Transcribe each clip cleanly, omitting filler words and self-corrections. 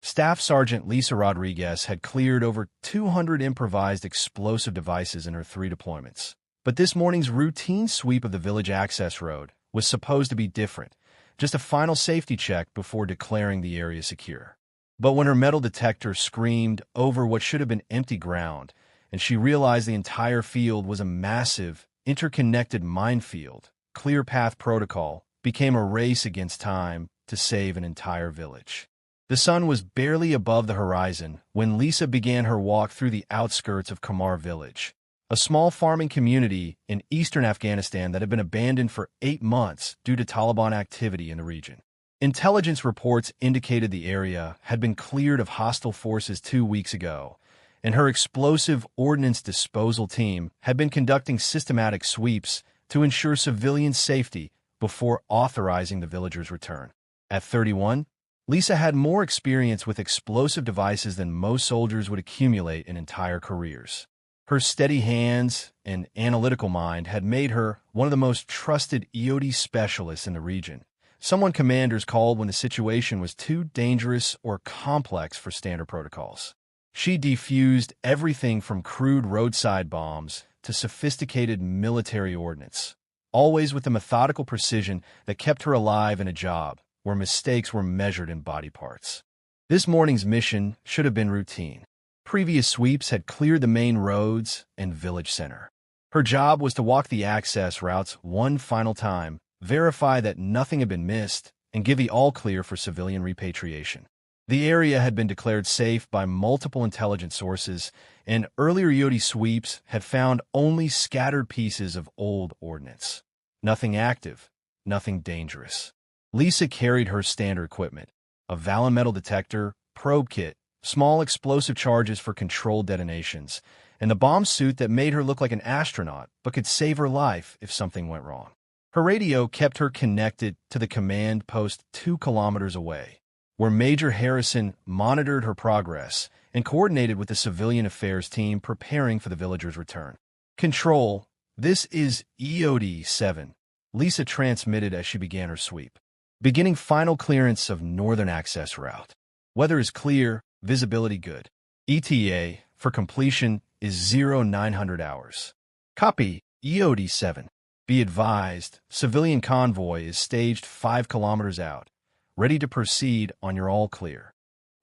Staff Sergeant Lisa Rodriguez had cleared over 200 improvised explosive devices in her 3 deployments. But this morning's routine sweep of the village access road was supposed to be different, just a final safety check before declaring the area secure. But when her metal detector screamed over what should have been empty ground, and she realized the entire field was a massive, interconnected minefield, clear path protocol became a race against time to save an entire village. The sun was barely above the horizon when Lisa began her walk through the outskirts of Kamar village, a small farming community in eastern Afghanistan that had been abandoned for 8 months due to Taliban activity in the region. Intelligence reports indicated the area had been cleared of hostile forces 2 weeks ago, and her explosive ordnance disposal team had been conducting systematic sweeps to ensure civilian safety before authorizing the villagers' return. At 31, Lisa had more experience with explosive devices than most soldiers would accumulate in entire careers. Her steady hands and analytical mind had made her one of the most trusted EOD specialists in the region, someone commanders called when the situation was too dangerous or complex for standard protocols. She defused everything from crude roadside bombs to sophisticated military ordnance, always with the methodical precision that kept her alive in a job where mistakes were measured in body parts. This morning's mission should have been routine. Previous sweeps had cleared the main roads and village center. Her job was to walk the access routes one final time, verify that nothing had been missed, and give the all-clear for civilian repatriation. The area had been declared safe by multiple intelligence sources, and earlier EOD sweeps had found only scattered pieces of old ordnance. Nothing active, nothing dangerous. Lisa carried her standard equipment, a Valen metal detector, probe kit, small explosive charges for controlled detonations, and the bomb suit that made her look like an astronaut but could save her life if something went wrong. Her radio kept her connected to the command post 2 kilometers away, where Major Harrison monitored her progress and coordinated with the civilian affairs team preparing for the villagers' return. Control, this is EOD 7, Lisa transmitted as she began her sweep. Beginning final clearance of northern access route. Weather is clear, visibility good. ETA for completion is 0900 hours. Copy, EOD 7. Be advised, civilian convoy is staged 5 kilometers out, ready to proceed on your all clear.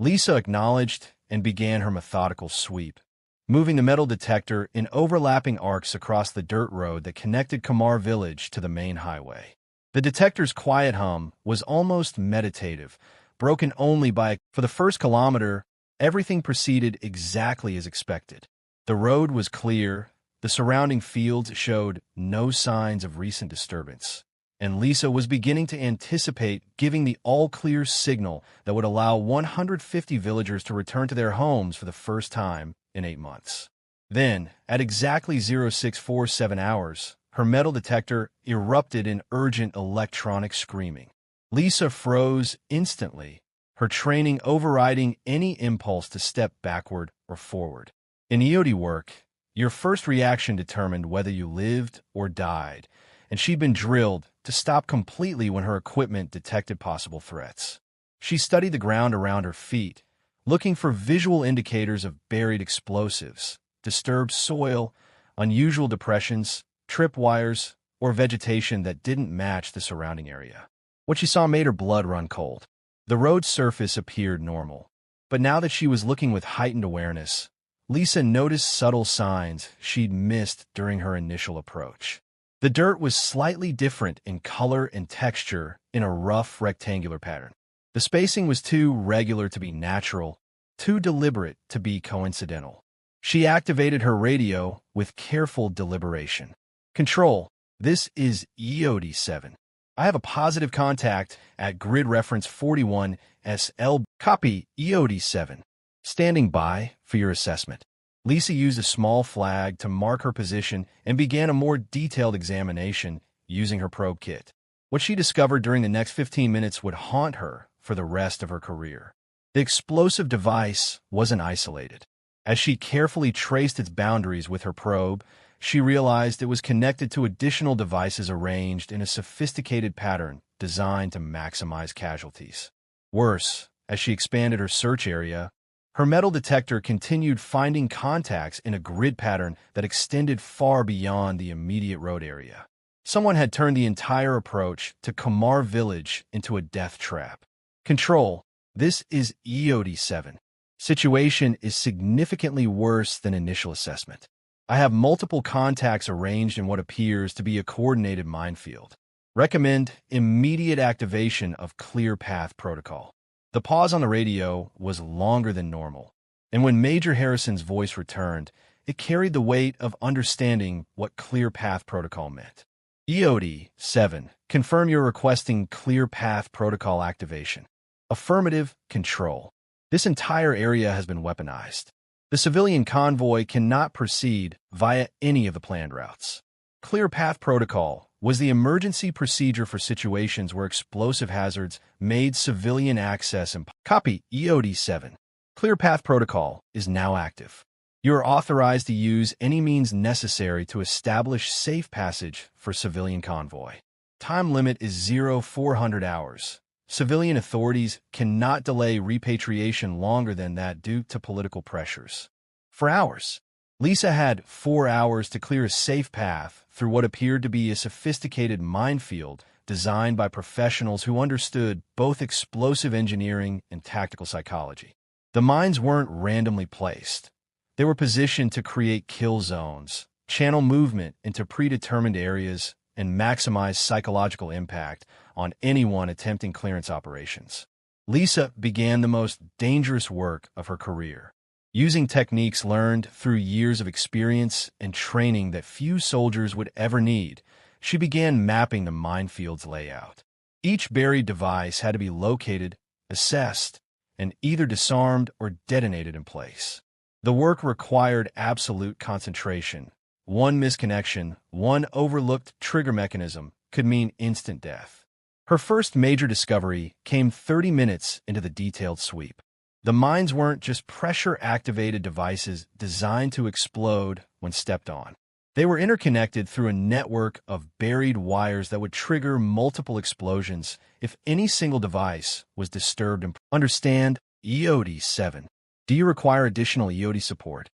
Lisa acknowledged and began her methodical sweep, moving the metal detector in overlapping arcs across the dirt road that connected Kamar village to the main highway. The detector's quiet hum was almost meditative, broken only by, for the first kilometer, everything proceeded exactly as expected. The road was clear, the surrounding fields showed no signs of recent disturbance, and Lisa was beginning to anticipate giving the all-clear signal that would allow 150 villagers to return to their homes for the first time in 8 months. Then, at exactly 0647 hours, her metal detector erupted in urgent electronic screaming. Lisa froze instantly, her training overriding any impulse to step backward or forward. In EOD work, your first reaction determined whether you lived or died, and she'd been drilled to stop completely when her equipment detected possible threats. She studied the ground around her feet, looking for visual indicators of buried explosives, disturbed soil, unusual depressions, tripwires, or vegetation that didn't match the surrounding area. What she saw made her blood run cold. The road surface appeared normal, but now that she was looking with heightened awareness, Lisa noticed subtle signs she'd missed during her initial approach. The dirt was slightly different in color and texture in a rough rectangular pattern. The spacing was too regular to be natural, too deliberate to be coincidental. She activated her radio with careful deliberation. Control, this is EOD 7. I have a positive contact at grid reference 41 SL. Copy, EOD 7. Standing by for your assessment. Lisa used a small flag to mark her position and began a more detailed examination using her probe kit. What she discovered during the next 15 minutes would haunt her for the rest of her career. The explosive device wasn't isolated. As she carefully traced its boundaries with her probe, she realized it was connected to additional devices arranged in a sophisticated pattern designed to maximize casualties. Worse, As she expanded her search area, her metal detector continued finding contacts in a grid pattern that extended far beyond the immediate road area. Someone had turned the entire approach to Kamar village into a death trap. Control, this is EOD-7. Situation is significantly worse than initial assessment. I have multiple contacts arranged in what appears to be a coordinated minefield. Recommend immediate activation of clear path protocol. The pause on the radio was longer than normal, and when Major Harrison's voice returned, it carried the weight of understanding what clear path protocol meant. EOD-7, confirm you're requesting clear path protocol activation. Affirmative. Control. This entire area has been weaponized. The civilian convoy cannot proceed via any of the planned routes. Clear path protocol was the emergency procedure for situations where explosive hazards made civilian access impossible. Copy. EOD-7. Clear path protocol is now active. You are authorized to use any means necessary to establish safe passage for civilian convoy. Time limit is 0400 hours. Civilian authorities cannot delay repatriation longer than that due to political pressures. For hours, Lisa had 4 hours to clear a safe path through what appeared to be a sophisticated minefield designed by professionals who understood both explosive engineering and tactical psychology. The mines weren't randomly placed. They were positioned to create kill zones, channel movement into predetermined areas, and maximize psychological impact on anyone attempting clearance operations. Lisa began the most dangerous work of her career. Using techniques learned through years of experience and training that few soldiers would ever need, she began mapping the minefield's layout. Each buried device had to be located, assessed, and either disarmed or detonated in place. The work required absolute concentration. One misconnection, one overlooked trigger mechanism could mean instant death. Her first major discovery came 30 minutes into the detailed sweep. The mines weren't just pressure-activated devices designed to explode when stepped on. They were interconnected through a network of buried wires that would trigger multiple explosions if any single device was disturbed. Understand? EOD-7. Do you require additional EOD support?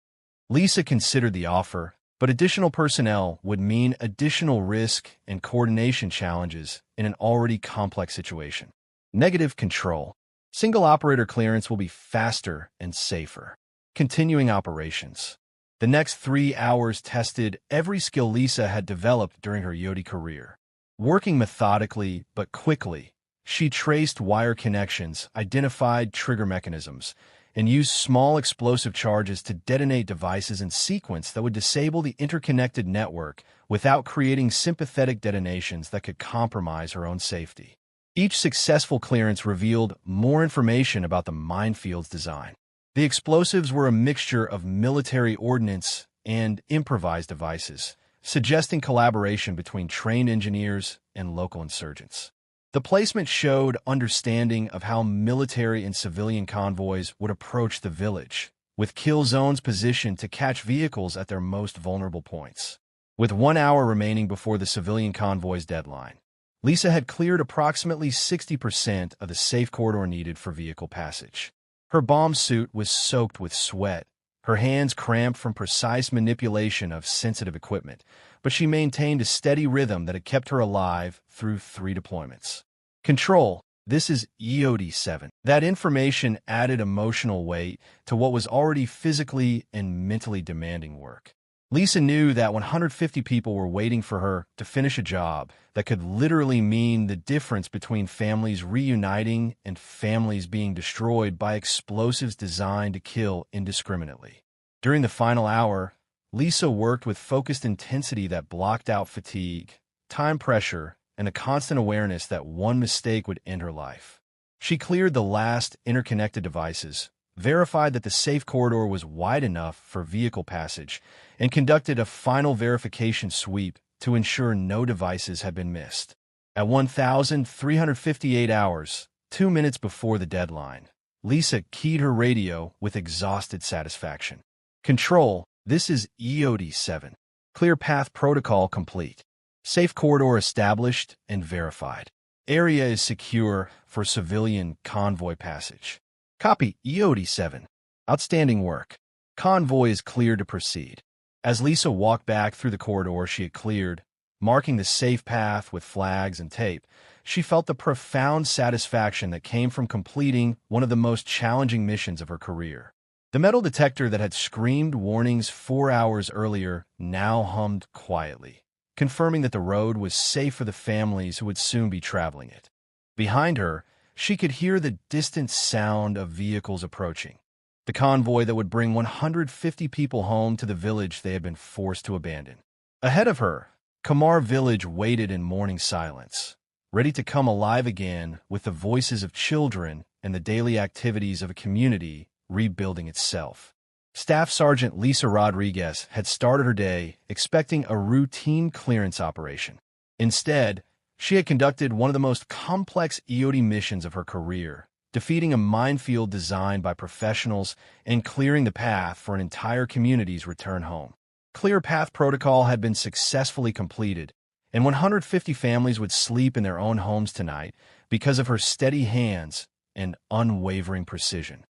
Lisa considered the offer, but additional personnel would mean additional risk and coordination challenges in an already complex situation. Negative. Control. Single operator clearance will be faster and safer. Continuing operations. The next 3 hours tested every skill Lisa had developed during her EOD career. Working methodically but quickly, she traced wire connections, identified trigger mechanisms, and used small explosive charges to detonate devices in sequence that would disable the interconnected network without creating sympathetic detonations that could compromise her own safety. Each successful clearance revealed more information about the minefield's design. The explosives were a mixture of military ordnance and improvised devices, suggesting collaboration between trained engineers and local insurgents. The placement showed understanding of how military and civilian convoys would approach the village, with kill zones positioned to catch vehicles at their most vulnerable points. With 1 hour remaining before the civilian convoy's deadline, Lisa had cleared approximately 60% of the safe corridor needed for vehicle passage. Her bomb suit was soaked with sweat, her hands cramped from precise manipulation of sensitive equipment, but she maintained a steady rhythm that had kept her alive through 3 deployments. Control. This is EOD-7. That information added emotional weight to what was already physically and mentally demanding work. Lisa knew that 150 people were waiting for her to finish a job that could literally mean the difference between families reuniting and families being destroyed by explosives designed to kill indiscriminately. During the final hour, Lisa worked with focused intensity that blocked out fatigue, time pressure, and a constant awareness that one mistake would end her life. She cleared the last interconnected devices, verified that the safe corridor was wide enough for vehicle passage, and conducted a final verification sweep to ensure no devices had been missed. At 1,358 hours, 2 minutes before the deadline, Lisa keyed her radio with exhausted satisfaction. Control, this is EOD-7. Clear path protocol complete. Safe corridor established and verified. Area is secure for civilian convoy passage. Copy EOD7. Outstanding work. Convoy is cleared to proceed. As Lisa walked back through the corridor she had cleared, marking the safe path with flags and tape, she felt the profound satisfaction that came from completing one of the most challenging missions of her career. The metal detector that had screamed warnings 4 hours earlier now hummed quietly, confirming that the road was safe for the families who would soon be traveling it. Behind her, she could hear the distant sound of vehicles approaching, the convoy that would bring 150 people home to the village they had been forced to abandon. Ahead of her, Kamar village waited in mourning silence, ready to come alive again with the voices of children and the daily activities of a community rebuilding itself. Staff Sergeant Lisa Rodriguez had started her day expecting a routine clearance operation. Instead, she had conducted one of the most complex EOD missions of her career, defeating a minefield designed by professionals and clearing the path for an entire community's return home. Clear Path Protocol had been successfully completed, and 150 families would sleep in their own homes tonight because of her steady hands and unwavering precision.